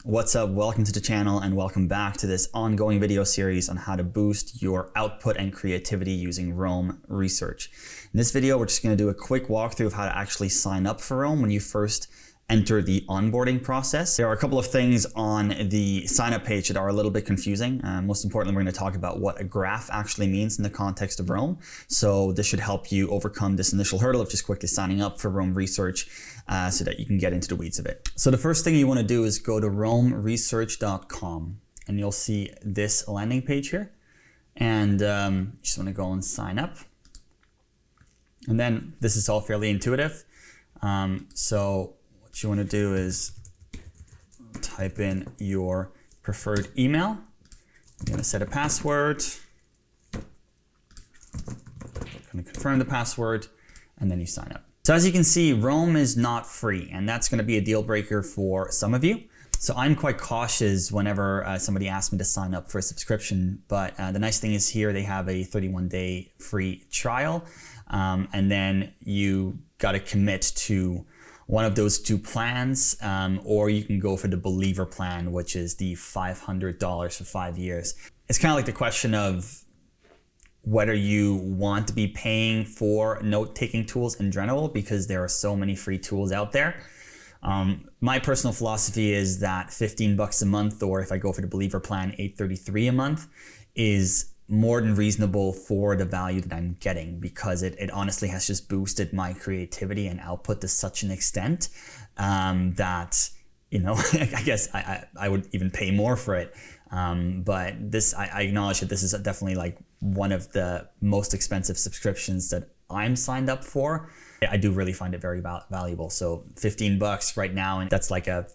What's up? Welcome to the channel and welcome back to this ongoing video series on how to boost your output and creativity using Roam Research. In this video, we're just going to do a quick walkthrough of how to actually sign up for Roam when you first enter the onboarding process. There are a couple of things on the sign up page that are a little bit confusing. Most importantly, we're going to talk about what a graph actually means in the context of Roam. So this should help you overcome this initial hurdle of just quickly signing up for Roam Research so that you can get into the weeds of it. So the first thing you want to do is go to roamresearch.com and you'll see this landing page here. And you just want to go and sign up. And then this is all fairly intuitive. So what you want to do is type in your preferred email. You're going to set a password. You're going to confirm the password, and then you sign up. So as you can see, Roam is not free, and that's going to be a deal breaker for some of you. So I'm quite cautious whenever somebody asks me to sign up for a subscription, but the nice thing is here they have a 31-day free trial, and then you got to commit to one of those two plans, or you can go for the Believer plan, which is the $500 for 5 years. It's kind of like the question of whether you want to be paying for note-taking tools in general, because there are so many free tools out there. My personal philosophy is that $15 a month, or if I go for the Believer plan, $833 a month, is more than reasonable for the value that I'm getting, because it honestly has just boosted my creativity and output to such an extent that, you know, I guess I would even pay more for it. But this, I acknowledge that this is definitely like one of the most expensive subscriptions that I'm signed up for. I do really find it very valuable. So $15 right now, and that's like a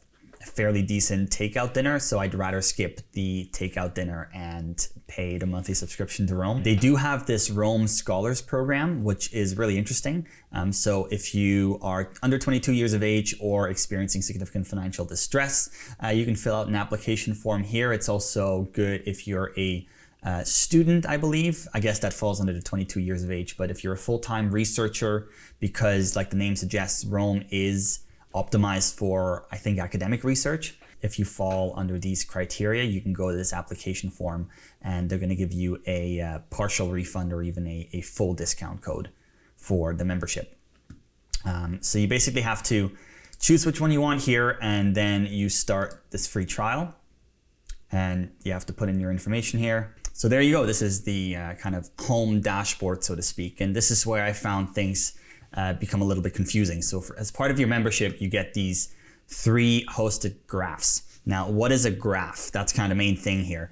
fairly decent takeout dinner, so I'd rather skip the takeout dinner and pay the monthly subscription to Roam. They do have this Roam Scholars program, which is really interesting. So if you are under 22 years of age or experiencing significant financial distress, you can fill out an application form here. It's also good if you're a student, I believe. I guess that falls under the 22 years of age, but if you're a full-time researcher, because like the name suggests, Roam is optimized for, I think, academic research. If you fall under these criteria, you can go to this application form and they're going to give you a partial refund or even a full discount code for the membership. So you basically have to choose which one you want here, and then you start this free trial and you have to put in your information here. So there you go. This is the kind of home dashboard, so to speak. And this is where I found things become a little bit confusing. So as part of your membership, you get these 3 hosted graphs. Now, what is a graph? That's kind of the main thing here.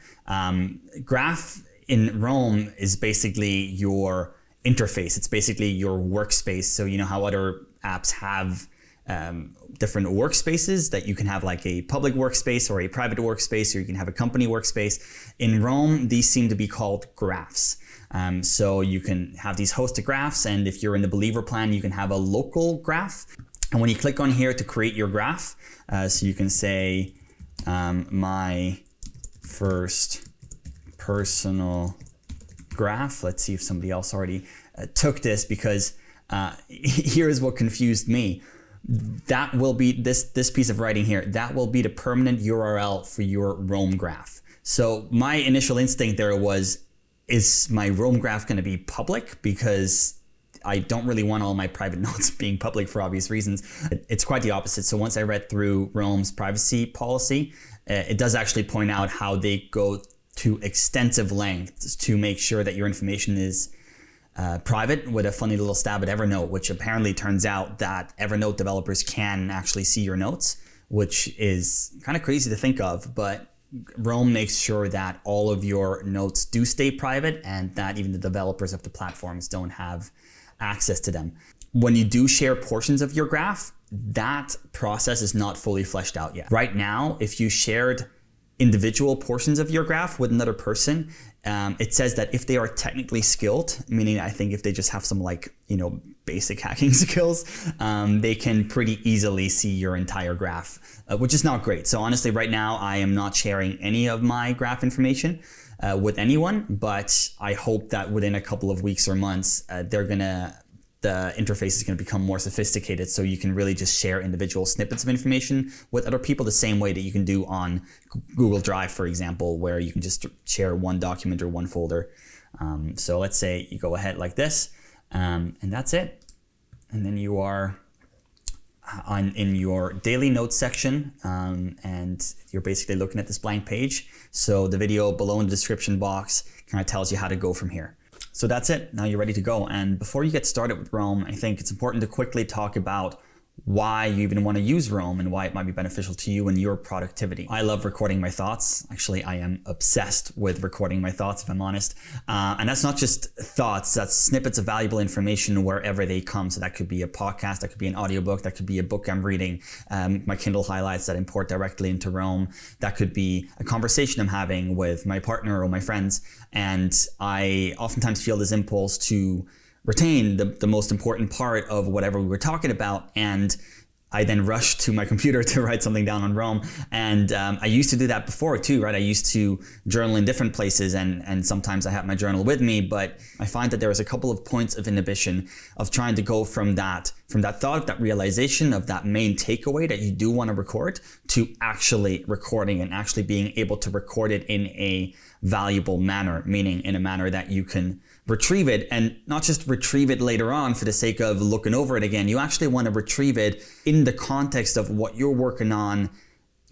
Graph in Roam is basically your interface. It's basically your workspace. So you know how other apps have different workspaces, that you can have like a public workspace or a private workspace, or you can have a company workspace. In Roam, these seem to be called graphs. So you can have these hosted graphs, and if you're in the Believer plan, you can have a local graph. And when you click on here to create your graph, so you can say my first personal graph. Let's see if somebody else already took this, because here's what confused me. That will be this piece of writing here. That will be the permanent URL for your Roam graph. So my initial instinct there was, is my Roam graph going to be public? Because I don't really want all my private notes being public for obvious reasons. It's quite the opposite. So once I read through Roam's privacy policy, it does actually point out how they go to extensive lengths to make sure that your information is private, with a funny little stab at Evernote, which apparently turns out that Evernote developers can actually see your notes, which is kind of crazy to think of, but Roam makes sure that all of your notes do stay private and that even the developers of the platforms don't have access to them. When you do share portions of your graph, that process is not fully fleshed out yet. Right now, if you shared individual portions of your graph with another person, it says that if they are technically skilled, meaning I think if they just have some basic hacking skills, they can pretty easily see your entire graph, which is not great. So honestly, right now, I am not sharing any of my graph information with anyone, but I hope that within a couple of weeks or months, they're gonna the interface is going to become more sophisticated, so you can really just share individual snippets of information with other people the same way that you can do on Google Drive, for example, where you can just share one document or one folder. So let's say you go ahead like this, and that's it. And then you are in your daily notes section, and you're basically looking at this blank page. So the video below in the description box kind of tells you how to go from here. So that's it. Now you're ready to go. And before you get started with Roam, I think it's important to quickly talk about why you even want to use Roam and why it might be beneficial to you and your productivity. I love recording my thoughts. Actually, I am obsessed with recording my thoughts, if I'm honest. And that's not just thoughts, that's snippets of valuable information wherever they come. So that could be a podcast, that could be an audiobook, that could be a book I'm reading, my Kindle highlights that import directly into Roam. That could be a conversation I'm having with my partner or my friends. And I oftentimes feel this impulse to retain the most important part of whatever we were talking about, and I then rush to my computer to write something down on Roam. And I used to do that before too, right? I used to journal in different places, and sometimes I have my journal with me, but I find that there is a couple of points of inhibition of trying to go from that thought, that realization of that main takeaway that you do want to record, to actually recording and actually being able to record it in a valuable manner, meaning in a manner that you can retrieve it, and not just retrieve it later on for the sake of looking over it again. You actually want to retrieve it in the context of what you're working on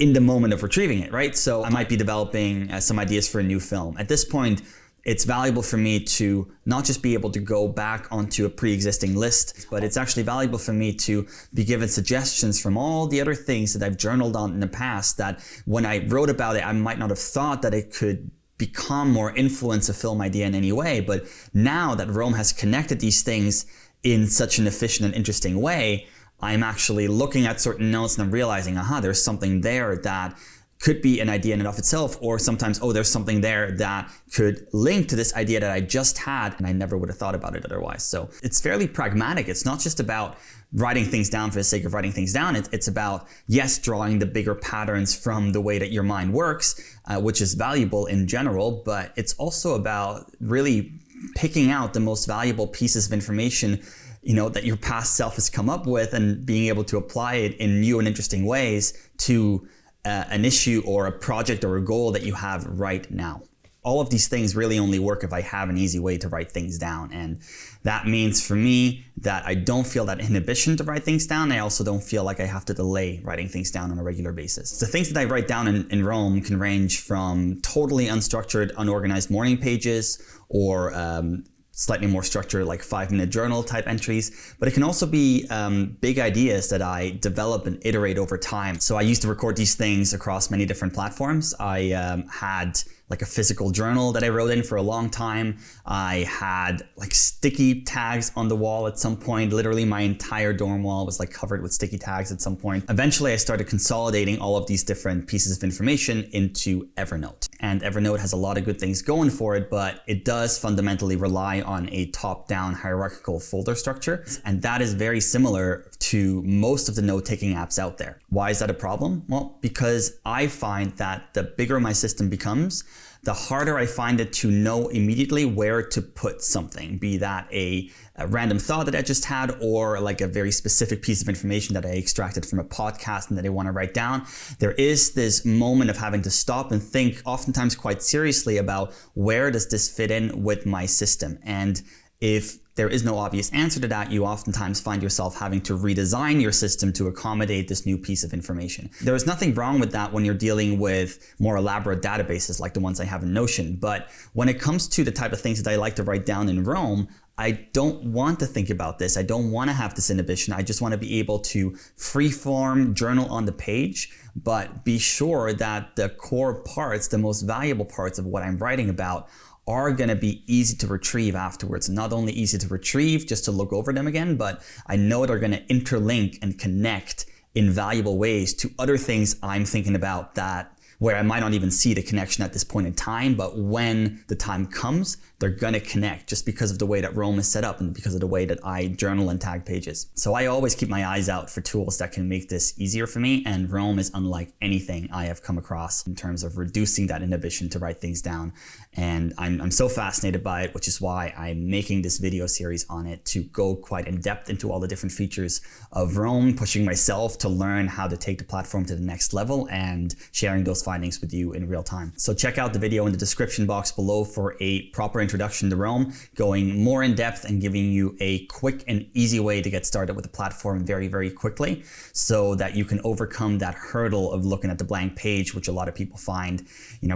in the moment of retrieving it, right? So I might be developing some ideas for a new film. At this point, it's valuable for me to not just be able to go back onto a pre-existing list, but it's actually valuable for me to be given suggestions from all the other things that I've journaled on in the past that when I wrote about it, I might not have thought that it could become or influence a film idea in any way. But now that Roam has connected these things in such an efficient and interesting way, I'm actually looking at certain notes and I'm realizing, aha, there's something there that could be an idea in and of itself, or sometimes, oh, there's something there that could link to this idea that I just had and I never would have thought about it otherwise. So it's fairly pragmatic. It's not just about writing things down for the sake of writing things down. It's about, yes, drawing the bigger patterns from the way that your mind works, which is valuable in general, but it's also about really picking out the most valuable pieces of information, that your past self has come up with, and being able to apply it in new and interesting ways to an issue or a project or a goal that you have right now. All of these things really only work if I have an easy way to write things down. And that means for me that I don't feel that inhibition to write things down. I also don't feel like I have to delay writing things down on a regular basis. The things that I write down in Roam can range from totally unstructured, unorganized morning pages, or slightly more structured, like 5-minute journal type entries, but it can also be big ideas that I develop and iterate over time. So I used to record these things across many different platforms. I had like a physical journal that I wrote in for a long time. I had like sticky tags on the wall at some point. Literally my entire dorm wall was like covered with sticky tags at some point. Eventually I started consolidating all of these different pieces of information into Evernote. And Evernote has a lot of good things going for it, but it does fundamentally rely on a top-down hierarchical folder structure. And that is very similar to most of the note-taking apps out there. Why is that a problem? Well, because I find that the bigger my system becomes, the harder I find it to know immediately where to put something, be that a random thought that I just had, or like a very specific piece of information that I extracted from a podcast and that I want to write down. There is this moment of having to stop and think, oftentimes quite seriously, about where does this fit in with my system? And if there is no obvious answer to that, you oftentimes find yourself having to redesign your system to accommodate this new piece of information. There is nothing wrong with that when you're dealing with more elaborate databases like the ones I have in Notion. But when it comes to the type of things that I like to write down in Roam, I don't want to think about this. I don't want to have this inhibition. I just want to be able to freeform journal on the page, but be sure that the core parts, the most valuable parts of what I'm writing about, are going to be easy to retrieve afterwards. Not only easy to retrieve just to look over them again, but I know they're going to interlink and connect in valuable ways to other things I'm thinking about, that where I might not even see the connection at this point in time, but when the time comes, they're gonna connect just because of the way that Roam is set up and because of the way that I journal and tag pages. So I always keep my eyes out for tools that can make this easier for me, and Roam is unlike anything I have come across in terms of reducing that inhibition to write things down. And I'm so fascinated by it, which is why I'm making this video series on it, to go quite in depth into all the different features of Roam, pushing myself to learn how to take the platform to the next level and sharing those findings with you in real time. So check out the video in the description box below for a proper introduction to Roam, going more in depth and giving you a quick and easy way to get started with the platform very, very quickly, so that you can overcome that hurdle of looking at the blank page, which a lot of people find,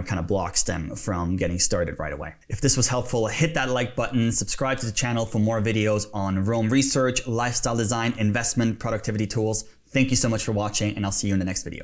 kind of blocks them from getting started right away. If this was helpful, hit that like button, subscribe to the channel for more videos on Roam research, lifestyle design, investment, productivity tools. Thank you so much for watching, and I'll see you in the next video.